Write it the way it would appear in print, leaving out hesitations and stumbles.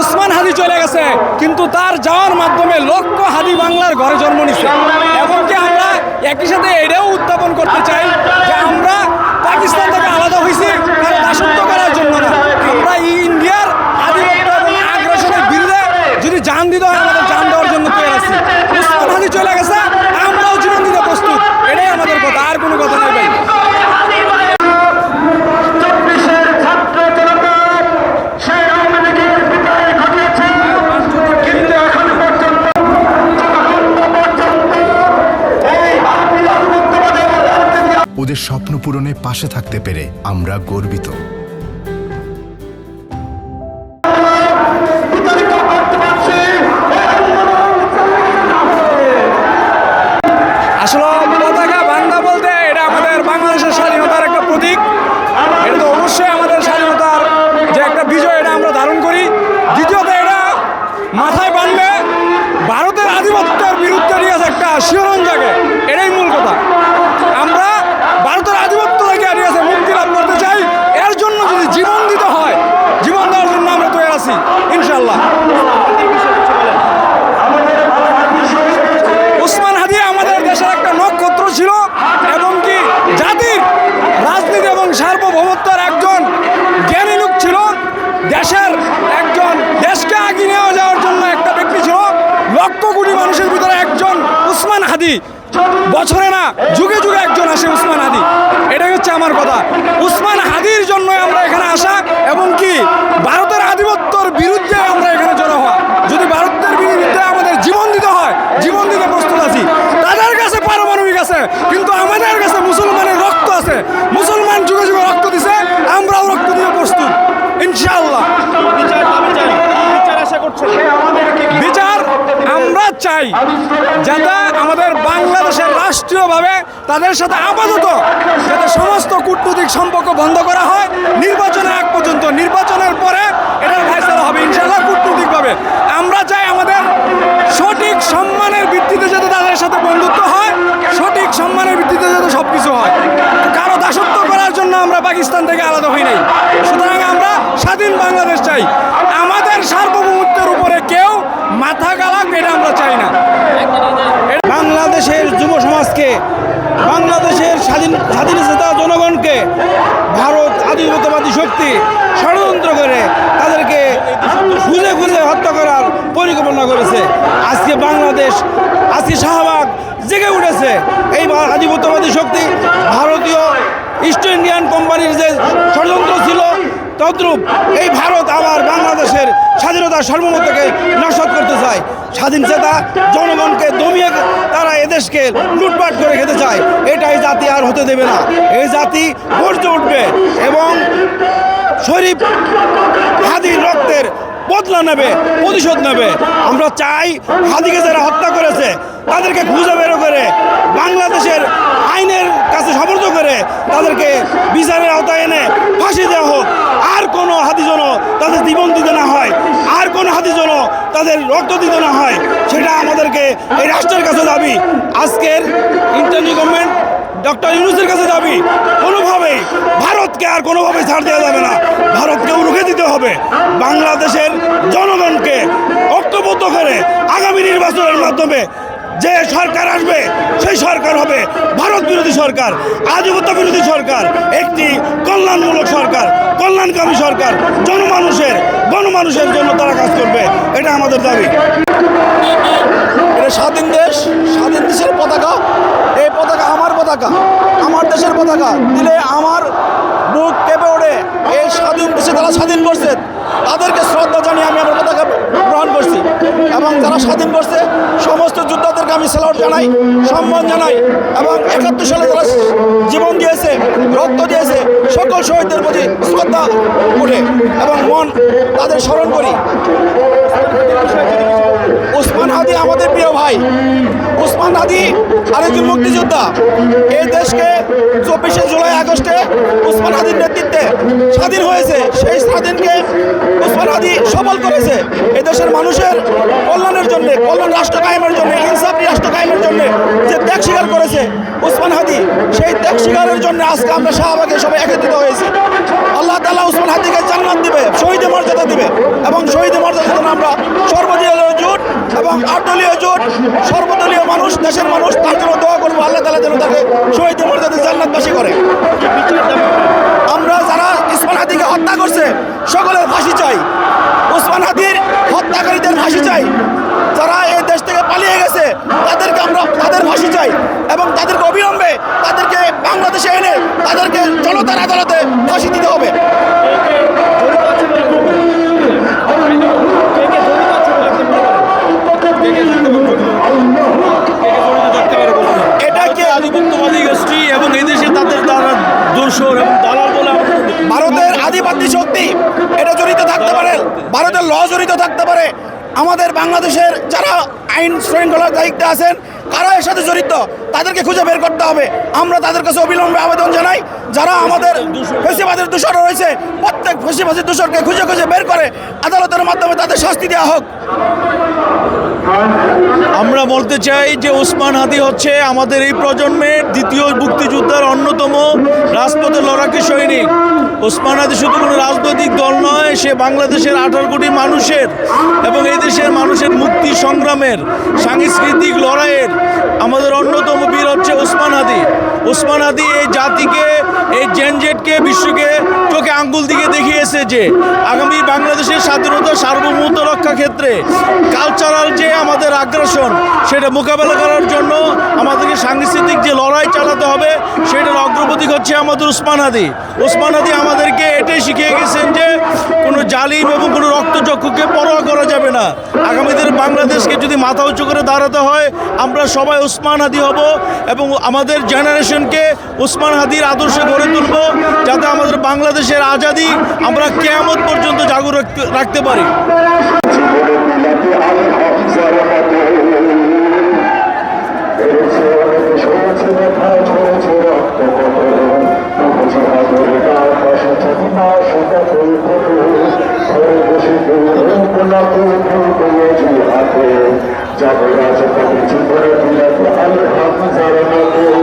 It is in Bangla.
উসমান হাদি চলে গেছে, কিন্তু তার যাওয়ার মাধ্যমে লক্ষ হাদি বাংলার ঘরে জন্ম নিচ্ছে। এমনকি আমরা একই সাথে এটাও উত্থাপন করতে চাই যে আমরা পাকিস্তান থেকে আলাদা হয়েছি কারণ দাসত্ব করার জন্য না, আমরা ইন্ডিয়ার আধিপত্য এবং আগ্রাসনের বিরুদ্ধে যদি জান দিতে হয় আমাদের জান দেওয়ার জন্য তৈরি আছি। উসমান হাদি চলে গেছে, আমরাও জীবন দিতে প্রস্তুত, এটাই আমাদের কথা, আর কোনো কথা নেই ভাই। ওদের স্বপ্ন পূরণে পাশে থাকতে পেরে আমরা গর্বিত। আসলে পতাকা বান্ধা বলতে এটা আমাদের বাংলাদেশের স্বাধীনতার একটা প্রতীক। এটা তো অবশ্যই আমাদের স্বাধীনতার যে একটা বিজয়, এটা আমরা ধারণ করি। দ্বিতীয়ত এটা মাথায় বাঁধলে ভারতের আধিপত্যের বিরুদ্ধে নিয়ে একটা শিহরণ জাগে, এটাই মূল কথা। আমরা ভারতের আধিপত্য থেকে নিয়ে মুক্তি লাভ করতে চাই, এর জন্য যদি জীবন দিতে হয় জীবন দেওয়ার জন্য আমরা তৈরি আছি ইনশাল্লাহ। উসমান হাদি আমাদের দেশের একটা নক্ষত্র ছিল এবং কি জাতির রাজনীতি এবং সার্বভৌমত্বের একজন জ্ঞানী লোক ছিল, দেশের একজন দেশকে এগিয়ে নিয়ে যাওয়ার জন্য একটা ব্যক্তি ছিল। লক্ষ কোটি মানুষের ভিতরে একজন উসমান হাদি, বছরে না যুগে যুগে একজন আসে উসমান হাদি, এটাই হচ্ছে আমার কথা। উসমান হাদির জন্য আমরা এখানে আসা এবং কি ভারতের আধিপত্যের বিরুদ্ধে আমরা এখানে জড়ো হওয়া। যদি ভারতের বিরুদ্ধে আমাদের জীবন দিতে হয় জীবন দিতে প্রস্তুত আছি। তাদের কাছে পারমাণবিক আছে, কিন্তু আমাদের কাছে মুসলমানের রক্ত আছে। মুসলমান যুগে যুগে রক্ত দিছে, আমরাও রক্ত দিতে প্রস্তুত ইনশাআল্লাহ। বিচার আমরা চাই যাতে আমাদের বাংলাদেশের রাষ্ট্রীয়ভাবে তাদের সাথে আপাতত যাতে সমস্ত কূটনৈতিক সম্পর্ক বন্ধ করা হয় নির্বাচনের আগ পর্যন্ত। নির্বাচনের পরে এটার ফয়সালা হবে ইনশাআল্লাহ কূটনৈতিকভাবে। আমরা চাই আমাদের সঠিক সম্মানের ভিত্তিতে যাতে তাদের সাথে বন্ধুত্ব হয়, সঠিক সম্মানের ভিত্তিতে যাতে সব কিছু হয়। কারো দাসত্ব করার জন্য আমরা পাকিস্তান থেকে আলাদা হই নাই। সুতরাং আমরা স্বাধীন বাংলাদেশ চাই। আমাদের সার্বভৌমত্বের উপরে কেউ মাথা গালাক, এটা আমরা চাই না। বাংলাদেশের যুব সমাজকে, বাংলাদেশের স্বাধীনতা জনগণকে ভারত আধিপত্যবাদী শক্তি ষড়যন্ত্র করে তাদেরকে খুঁজে খুঁজে হত্যা করার পরিকল্পনা করেছে। আজকে বাংলাদেশ, আজকে শাহবাগ জেগে উঠেছে। এই আধিপত্যবাদী শক্তি ভারতীয় ইস্ট ইন্ডিয়ান কোম্পানির যে ষড়যন্ত্র ছিল তদ্রূপ এই ভারত আবার বাংলাদেশের স্বাধীনতার সার্বভৌমত্বকে নস্যাৎ করতে চায়। স্বাধীন চেতা জনগণকে দমিয়ে তারা এদেশকে লুটপাট করে খেতে চায়। এটাই জাতি আর হতে দেবে না। এই জাতি গর্জে উঠবে এবং শরীফ হাদির রক্তের বদলা নেবে, প্রতিশোধ নেবে। আমরা চাই হাদিকে যারা হত্যা করেছে তাদেরকে খুঁজে বের করে বাংলাদেশের আইনের কাছে সমর্থ করে তাদেরকে বিচারের আওতায় এনে ফাঁসি দেওয়া হোক। আর কোনো হাদি যেন তাদের জীবন দিতে না হয়, আর কোনো হাদি যেন তাদের রক্ত দিতে না হয়, সেটা আমাদেরকে এই রাষ্ট্রের কাছে দাবি। আজকের ইন্টারিম গভর্নমেন্ট ডক্টর ইউনূসের কাছে দাবি, কোনোভাবেই ভারতকে আর কোনোভাবেই ছাড় দেওয়া যাবে না। ভারতকেও রুখে দিতে হবে। বাংলাদেশের জনগণকে ঐক্যবদ্ধ করে আগামী নির্বাচনের মাধ্যমে যে সরকার আসবে সেই সরকার হবে ভারত বিরোধী সরকার, আধিপত্য বিরোধী সরকার, একটি কল্যাণমূলক সরকার, কল্যাণকামী সরকার। গণমানুষের জন্য তারা কাজ করবে, এটা আমাদের দাবি। এটা স্বাধীন দেশ, স্বাধীন দেশের পতাকা। এই পতাকা আমার পতাকা, আমার দেশের পতাকা দিলে আমার বুক কেঁপে ওঠে। এই স্বাধীন দেশে যারা স্বাধীন করছে তাদেরকে শ্রদ্ধা জানিয়ে আমি আমার পতাকা গ্রহণ করছি এবং যারা স্বাধীন করছে সমস্ত যোদ্ধাদেরকে আমি স্যালুট জানাই, সম্মান জানাই এবং ৭১ সালে যারা জীবন দিয়েছে, রক্ত দিয়েছে, সকল শহীদদের প্রতি শ্রদ্ধা ওঠে এবং মন তাদের স্মরণ করি। উসমান হাদি আমাদের প্রিয় ভাই। উসমান হাদি আরেকজন মুক্তিযোদ্ধা। এই দেশকে ২৪শে জুলাই আগস্টে উসমান হাদির নেতৃত্বে স্বাধীন হয়েছে। সেই স্বাধীনকে উসমান হাদি সফল করেছে। এদেশের মানুষের কল্যাণের জন্য, কল্যাণ রাষ্ট্র কায়েমের জন্য, ইনসাফি রাষ্ট্র কায়েমের জন্য যে ত্যাগ স্বীকার করেছে উসমান হাদি, সেই ত্যাগ স্বীকারের জন্য আজকে আমরা শাহবাগে সবাই একত্রিত হয়েছি। আল্লাহ তাআলা উসমান হাদিকে জান্নাত দিবে, শহীদের মর্যাদা দিবে এবং শহীদের মর্যাদা আমরা সর্বদলীয় জোট এবং 8 দলীয় জোট সর্বদলীয় মানুষ, দেশের মানুষ তার জন্য দোয়া করবো, আল্লাহ তাআলা যেন তাকে শহীদের মর্যাদা জান্নাতবাসী করে। আমরা যারা ওসমান হাদিকে হত্যা করছে সকলের ফাঁসি চাই, ওসমান হাদির হত্যাকারীদের ফাঁসি চাই, যারা এই দেশ থেকে পালিয়ে গেছে তাদের ফাঁসি চাই এবং তাদেরকে অবিলম্বে তাদেরকে বাংলাদেশে এনে তাদেরকে জনতার আদালতে ফাঁসি দিতে হবে। এটাকে আধিপত্যবাদী গোষ্ঠী এবং এই দেশে তাদের দ্বারা দোষর এবং দালাল বলে ভারতের আধিপত্য শক্তি এটা জড়িত থাকতে পারে, ভারতের ল জড়িত থাকতে পারে। আমাদের বাংলাদেশের যারা আইন শৃঙ্খলার দায়িত্বে আছেন কারা এর সাথে জড়িত তাদেরকে খুঁজে বের করতে হবে। আমরা তাদের কাছে অবিলম্বে আবেদন জানাই, যারা আমাদের ফেসিবাদের দোষর রয়েছে প্রত্যেক ফেসিবাদের দোষরকে খুঁজে খুঁজে বের করে আদালতের মাধ্যমে তাদের শাস্তি দেওয়া হোক। আমরা বলতে চাই যে ওসমান হাদি হচ্ছে আমাদের এই প্রজন্মের দ্বিতীয় মুক্তিযোদ্ধার অন্যতম রাজপথে লড়াকু সৈনিক। ওসমান হাদি শুধু কোনো রাজনৈতিক দল নয়, সে বাংলাদেশের 18 কোটি মানুষের এবং এই দেশের মানুষের মুক্তি সংগ্রামের সাংস্কৃতিক লড়াইয়ের আমাদের অন্যতম বীর হচ্ছে ওসমান হাদি। ওসমান হাদি এই জাতিকে, এই জেনজেটকে, বিশ্বকে চোখে আঙ্গুল দিকে দেখিয়েছে যে আগামী বাংলাদেশের স্বাধীনতা সার্বভৌমত্ব রক্ষা ক্ষেত্রে কালচারাল যে আমাদের আগ্রাসন সেটা মোকাবেলা করার জন্য আমাদেরকে সাংস্কৃতিক যে লড়াই চালাতে হবে সেটার অগ্রগতি হচ্ছে আমাদের ওসমান হাদি। ওসমান হাদি আমাদেরকে এটাই শিখিয়ে গেছেন যে কোনো জালিম এবং কোনো রক্তচক্ষুকে পরোয়া করা যাবে না। আগামী দিনে বাংলাদেশকে যদি মাথা উঁচু করে দাঁড়াতে হয় আমরা সবাই ওসমান হাদি হব এবং আমাদের জেনারেশনকে ওসমান হাদির আদর্শে গড়ে তুলব, যাতে আমাদের বাংলাদেশের আজাদি আমরা কিয়ামত পর্যন্ত জাগ্রত রাখতে পারি। যাবে রাজপথে জীবনে বিলাতে আল্লাহ